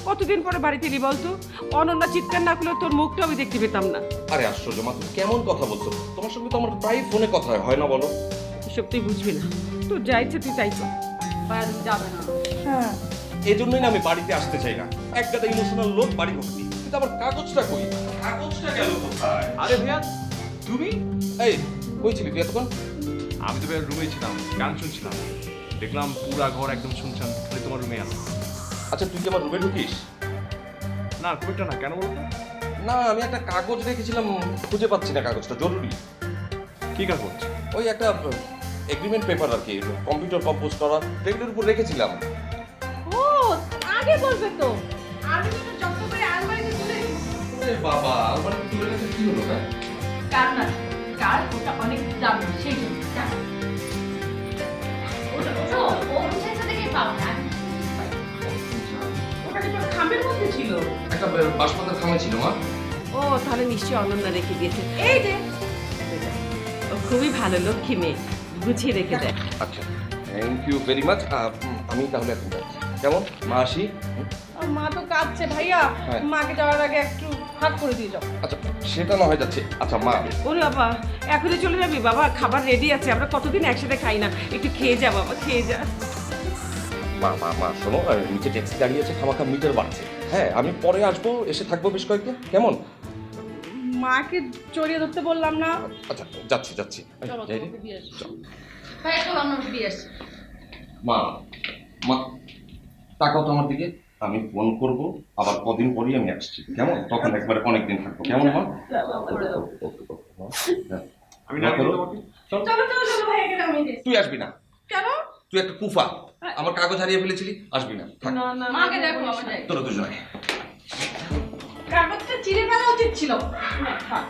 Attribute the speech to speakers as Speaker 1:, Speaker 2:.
Speaker 1: কতদিন পরে বাড়িতে এলি বলতো? অনন্যা চিৎকার না করলে তোর মুখটা আমি দেখতে পেতাম না।
Speaker 2: আরে আশ্চর্য মা, তুমি কেমন কথা বলছো? তোমার সঙ্গে তো আমার প্রায় ফোনে কথা হয় না বলো?
Speaker 1: এসব তুই বুঝবি না, তোর যা ইচ্ছে তুই তাই কর।
Speaker 3: যাবে না।
Speaker 1: হ্যাঁ,
Speaker 2: এই জন্যই না আমি বাড়িতে আসতে চাই না। এক গাদা ইমোশনাল লোক বাড়ি ভর্তি, কিন্তু আমার কাগজটা কই? কাগজটা গেল কোথায়?
Speaker 4: আরে ভাইয়া তুমি?
Speaker 2: এই কই ছিলি তুই এতক্ষণ?
Speaker 4: আমি তো ভাইয়া রুমে ছিলাম, গান শুনছিলাম। দেখলাম পুরা ঘর একদম শুনছান, খালি তোমার রুমে আলো।
Speaker 2: আচ্ছা তুই কি আমার রুমে ঢুকিস?
Speaker 4: না খুব একটা না, কেন বলো তো?
Speaker 2: না, আমি একটা কাগজ রেখেছিলাম, খুঁজে পাচ্ছি না। কাগজটা জরুরি।
Speaker 4: কি কাগজ?
Speaker 2: ওই একটা এগ্রিমেন্ট পেপার আর কি, কম্পিউটার কম্পোজ করা, টেবিলের উপর রেখেছিলাম।
Speaker 3: ও আগে বলবে তো, আমি তো যত্ন করে আলমারিতে তুলে
Speaker 2: ওরে বাবা, আলমারিতে তুলে রেখে কি হলো? না
Speaker 3: কার না কার ওটা অনেক দামি সেই জন্য ওটা ও বুঝাইছে দেখে পাও না। ওটা তো খামের মধ্যে ছিল।
Speaker 2: একটা বাসপাতার খামে ছিল মা।
Speaker 1: ও তাহলে নিশ্চয়ই অনন্যা রেখে দিয়েছে।
Speaker 3: এই যে
Speaker 1: ও খুবই ভালো, লক্ষ্মী মেয়ে, গুছিয়ে রেখে দেয়।
Speaker 2: আচ্ছা, থ্যাংক ইউ ভেরি মাচ। আমি তাহলে এখন যাচ্ছি। কেমন মা, আসি?
Speaker 3: মা তো কাঁদছে ভাইয়া,
Speaker 2: হ্যাঁ।
Speaker 3: মাকে যাওয়ার আগে একটু হাত করে দিয়ে যাও।
Speaker 2: আচ্ছা, সেটা না হয়ে যাচ্ছে। আচ্ছা মা,
Speaker 1: ওরে বাবা, এখনই চলে যাবি? বাবা খাবার রেডি আছে, আমরা কতদিন একসাথে খাই না, একটু খেয়ে যা বাবা, খেয়ে যা।
Speaker 2: মা মা মা শোনো, নিচে ট্যাক্সি দাঁড়িয়ে আছে, খামাখা মিটার বাড়ছে। হ্যাঁ, আমি পরে আসবো, এসে থাকবো বেশ কয়েকদিন। কেমন?
Speaker 3: মাকে জড়িয়ে ধরতে বললাম না।
Speaker 2: আচ্ছা, যাচ্ছি যাচ্ছি।
Speaker 3: চলো
Speaker 2: যাই রে।
Speaker 3: তোমাকে দিয়ে আসি। ভাইয়া চলো আমরা দিয়ে আসি।
Speaker 2: মা মা তাকাও তো আমার দিকে। আমি ফোন করব, আবার কদিন পরেই আমি আসছি। কেমন? তখন একবারে অনেকদিন থাকবো। কেমন মা?
Speaker 3: করে দাও।
Speaker 2: ওকে, ওকে, মা। হ্যাঁ।
Speaker 4: আমি
Speaker 2: দোয়া
Speaker 4: না
Speaker 2: করো।
Speaker 4: তোমাকে?
Speaker 2: চল।
Speaker 3: চলো চলো চলো ভাইয়াকে নামিয়ে দিই।
Speaker 2: তুই আসবি না।
Speaker 3: কেন?
Speaker 2: তুই একটা কুফা, আমার কাগজ হারিয়ে ফেলেছিলি, আসবি না। থাক।
Speaker 3: না না মাকে দেখো বাবা যাই।
Speaker 2: তোরা দুজনে।
Speaker 3: কাগজটা চিড়ে ফেলা উচিত ছিল। না, থাক।